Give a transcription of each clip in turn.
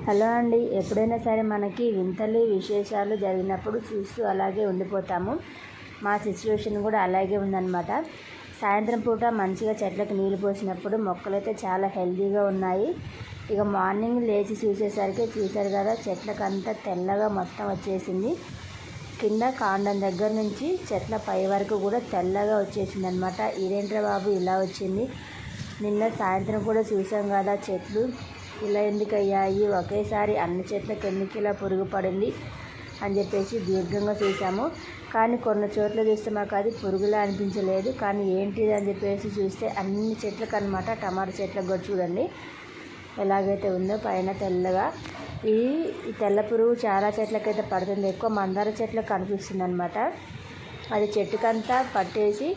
Hello అండి. ఎప్పుడైనా సరే మనకి వింతలు విశేషాలు జరిగినప్పుడు చూస్తూ అలాగే ఉండిపోతాము. మా సిచ్యువేషన్ కూడా అలాగే ఉందన్నమాట. సాయంత్రం పూట మంచిగా చెట్లకు నీళ్ళు పోసినప్పుడు మొక్కలైతే చాలా హెల్తీగా ఉన్నాయి. ఇక మార్నింగ్ లేచి చూసేసరికి చూశారు కదా, చెట్లకంతా తెల్లగా మొత్తం వచ్చేసింది. కింద కాండం దగ్గర నుంచి చెట్ల పై వరకు కూడా తెల్లగా వచ్చేసింది అనమాట. ఇదేంట్రా బాబు ఇలా వచ్చింది, నిన్న సాయంత్రం కూడా చూసాం కదా చెట్లు ఇలా ఎందుకు అయ్యాయి, ఒకేసారి అన్ని చెట్లకు ఎందుకు ఇలా పురుగు పడింది అని చెప్పేసి దీర్ఘంగా చూసాము. కానీ కొన్ని చోట్ల చూస్తే మాకు అది పురుగులా అనిపించలేదు. కానీ ఏంటిది అని చెప్పేసి చూస్తే అన్ని చెట్లకు అనమాట. టమాటా చెట్లకు కూడా చూడండి ఎలాగైతే ఉందో పైన తెల్లగా. ఈ తెల్ల పురుగు చాలా చెట్లకైతే పడుతుంది, ఎక్కువ మందార చెట్లకు కనిపిస్తుంది అనమాట. అది చెట్టుకంతా పట్టేసి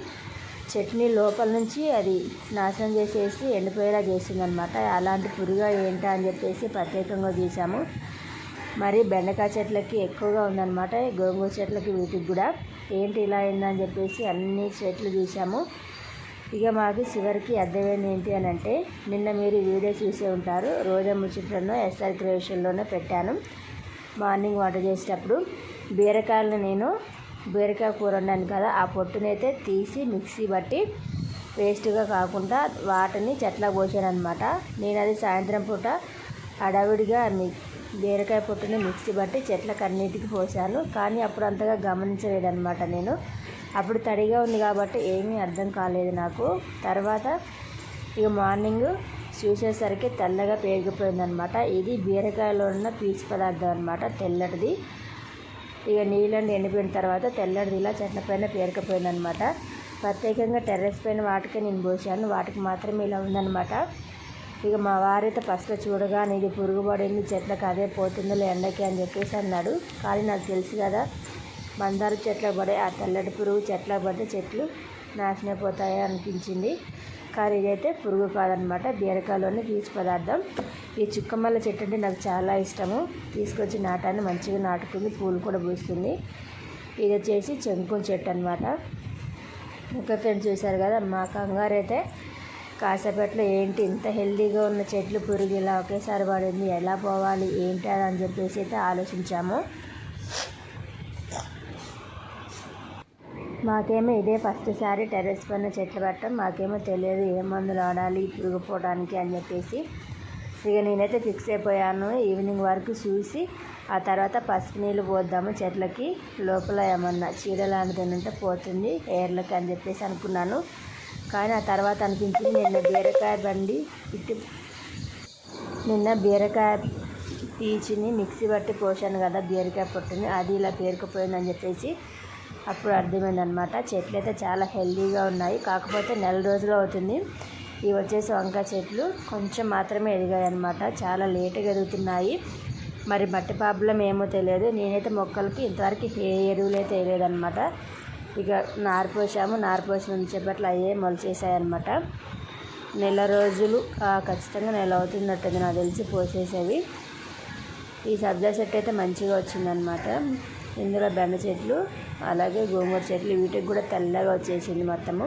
చట్నీ లోపల నుంచి అది నాశనం చేసేసి ఎండిపోయేలా చేస్తుంది అనమాట. అలాంటి పురుగు ఏంటా అని చెప్పేసి ప్రత్యేకంగా చూసాము. మరి బెండకాయ చెట్లకి ఎక్కువగా ఉందన్నమాట, గోంగూర చెట్లకి వీటికి కూడా. ఏంటి ఇలా అయిందని చెప్పేసి అన్ని చెట్లు చూసాము. ఇక మాకు చివరికి అర్థమైంది ఏంటి అని అంటే, నిన్న మీరు వీడియో చూసే ఉంటారు, రోజా ముచ్చట్లను ఎస్ఆర్ క్రియేషన్లోనే పెట్టాను. మార్నింగ్ వంట చేసేటప్పుడు బీరకాయ కూర వండాను కదా, ఆ పొట్టునైతే తీసి మిక్సీ బట్టి వేస్ట్గా కాకుండా వాటిని చెట్లకు పోసాను అనమాట. నేను అది సాయంత్రం పూట హడావిడిగా బీరకాయ పొట్టుని మిక్సీ బట్టి చెట్లకు అన్నిటికీ పోసాను. కానీ అప్పుడు అంతగా గమనించలేదన్నమాట. నేను అప్పుడు తడిగా ఉంది కాబట్టి ఏమీ అర్థం కాలేదు నాకు. తర్వాత ఇక మార్నింగ్ చూసేసరికి తెల్లగా పేరుకుపోయిందనమాట. ఇది బీరకాయలో ఉన్న పీచు పదార్థం అనమాట, తెల్లటిది. ఇక నీళ్ళని ఎండిపోయిన తర్వాత తెల్లటిది ఇలా చెట్ల పైన పేరుకుపోయిందనమాట. ప్రత్యేకంగా టెర్రస్ పైన వాటికే నేను పోసాను, వాటికి మాత్రమే ఇలా ఉందన్నమాట. ఇక మా వారైతే ఫస్ట్ చూడగానే ఇది పురుగు పడింది చెట్లకు, అదే పోతుందో ఎండకి అని చెప్పేసి అన్నాడు. కానీ నాకు తెలుసు కదా, మందార చెట్లకు పడే ఆ తెల్లటి పురుగు చెట్లకు పడితే చెట్లు నాశనం అయిపోతాయి అనిపించింది. కానీ ఇదైతే పురుగు కాదనమాట, బీరకాయలోని పీచు పదార్థం. ఈ చుక్కమల్ల చెట్టు అంటే నాకు చాలా ఇష్టము. తీసుకొచ్చి నాటాన్ని మంచిగా నాటుకుంది, పూలు కూడా పూస్తుంది. ఇది వచ్చేసి చెంకుల చెట్టు అనమాట. ఒక ఫ్రెండ్స్ చూశారు కదా, మా కంగారు అయితే కాసేపట్లో ఏంటి ఇంత హెల్తీగా ఉన్న చెట్లు పురుగు ఇలా ఒకేసారి పడింది, ఎలా పోవాలి ఏంటి అని చెప్పేసి అయితే ఆలోచించాము. మాకేమో ఇదే ఫస్ట్ సారి టెర్రస్ పైన చెట్లు పెట్టడం. మాకేమో తెలియదు ఏ మందులు వాడాలి పురుగు పోవడానికి అని చెప్పేసి. ఇక నేనైతే ఫిక్స్ అయిపోయాను, ఈవినింగ్ వరకు చూసి ఆ తర్వాత పసుపు నీళ్ళు పోద్దాము చెట్లకి, లోపల ఏమన్నా చీడ లాంటిది ఉంటే పోతుంది ఎయిర్లకి అని చెప్పేసి అనుకున్నాను. కానీ ఆ తర్వాత అనిపించింది, నిన్న బీరకాయ పీచుని మిక్సీ బట్టి పోసాను కదా బీరకాయ పొట్టుని, అది ఇలా పేరుకుపోయిందని చెప్పేసి అప్పుడు అర్థమైందనమాట. చెట్లు అయితే చాలా హెల్తీగా ఉన్నాయి. కాకపోతే నెల రోజులు అవుతుంది. ఇవి వచ్చేసి వంకాయ చెట్లు కొంచెం మాత్రమే ఎదిగాయి అనమాట, చాలా లేటుగా ఎదుగుతున్నాయి. మరి మట్టి ప్రాబ్లం ఏమో తెలియదు. నేనైతే మొక్కలకి ఇంతవరకు ఏ ఎరువులు అయితే వేయలేదన్నమాట. ఇక నారు పోసిన ఉంచేపట్ల అయ్యే మొలిచేసాయన్నమాట. నెల రోజులు ఖచ్చితంగా నెల అవుతున్నట్టుంది నాకు తెలిసి పోసేసేవి. ఈ సబ్జా చెట్టు అయితే మంచిగా వచ్చిందనమాట. ఇందులో బెండ చెట్లు అలాగే గోంగూర చెట్లు, వీటికి కూడా తెల్లగా వచ్చేసింది మొత్తము.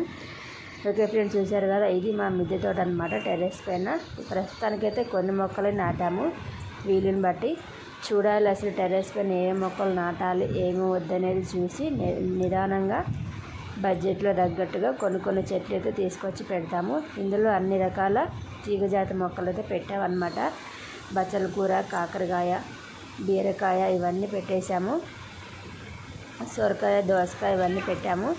ఓకే ఫ్రెండ్స్, చూశారు కదా, ఇది మా మిద్దె తోట అనమాట. టెర్రస్ పైన ప్రస్తుతానికైతే కొన్ని మొక్కలు నాటాము, వీలుని బట్టి చూడాలి అసలు టెర్రస్ పైన ఏ మొక్కలు నాటాలి ఏమి వద్దనేది చూసి నిదానంగా బడ్జెట్లో తగ్గట్టుగా కొన్ని చెట్లు అయితే తీసుకొచ్చి పెడతాము. ఇందులో అన్ని రకాల తీగజాతి మొక్కలు అయితే పెట్టామన్నమాట. బచ్చల కూర, కాకరకాయ, బీరకాయ ఇవన్నీ పెట్టేశాము. సొరకాయ, దోసకాయ ఇవన్నీ పెట్టాము.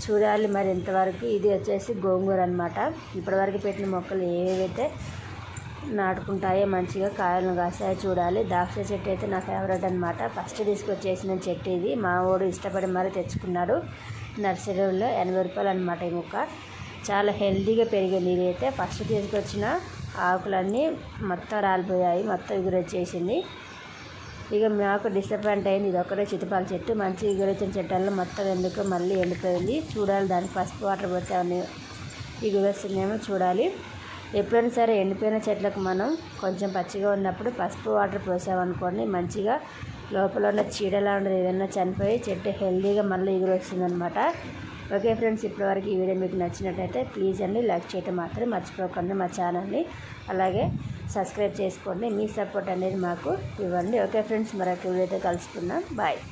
చూడాలి మరి ఇంతవరకు. ఇది వచ్చేసి గోంగూర అనమాట. ఇప్పటివరకు పెట్టిన మొక్కలు ఏవైతే నాటుకుంటాయో మంచిగా కాయలను కాస్తాయో చూడాలి. ద్రాక్ష చెట్టు అయితే నా ఫేవరెట్ అనమాట. ఫస్ట్ తీసుకొచ్చేసిన చెట్టు ఇది. మా వాడు ఇష్టపడి మరీ తెచ్చుకున్నాడు నర్సరీలో. 80 రూపాయలు అనమాట ఈ మొక్క. చాలా హెల్తీగా పెరిగింది. ఇది అయితే ఫస్ట్ తీసుకొచ్చిన ఆకులన్నీ మొత్తం రాలిపోయాయి, మొత్తం ఎగురొచ్చేసింది. ఇక మాకు డిసప్పాయింట్ అయింది. ఇది ఒకటే చితిపాల చెట్టు, మంచి ఎగురొచ్చిన చెట్టాలను మొత్తం ఎందుకు మళ్ళీ ఎండిపోయింది. చూడాలి దానికి పసుపు వాటర్ పోతే అన్నీ ఎగురొస్తుందేమో చూడాలి. ఎప్పుడైనా సరే ఎండిపోయిన చెట్లకు మనం కొంచెం పచ్చిగా ఉన్నప్పుడు పసుపు వాటర్ పోసామనుకోండి, మంచిగా లోపల ఉన్న చీడలా ఉండదు ఏదైనా చనిపోయి చెట్టు హెల్తీగా మళ్ళీ ఎగురొస్తుందనమాట. ఓకే ఫ్రెండ్స్, ఇప్పటివరకు ఈ వీడియో మీకు నచ్చినట్టయితే ప్లీజ్ అండి లైక్ చేయటం మాత్రం మర్చిపోకండి మా ఛానల్ని. అలాగే సబ్స్క్రైబ్ చేసుకోండి. మీ సపోర్ట్ అనేది మాకు ఇవ్వండి. ఓకే ఫ్రెండ్స్, మరొక వీడియోతో కలుసుకుందాం. బాయ్.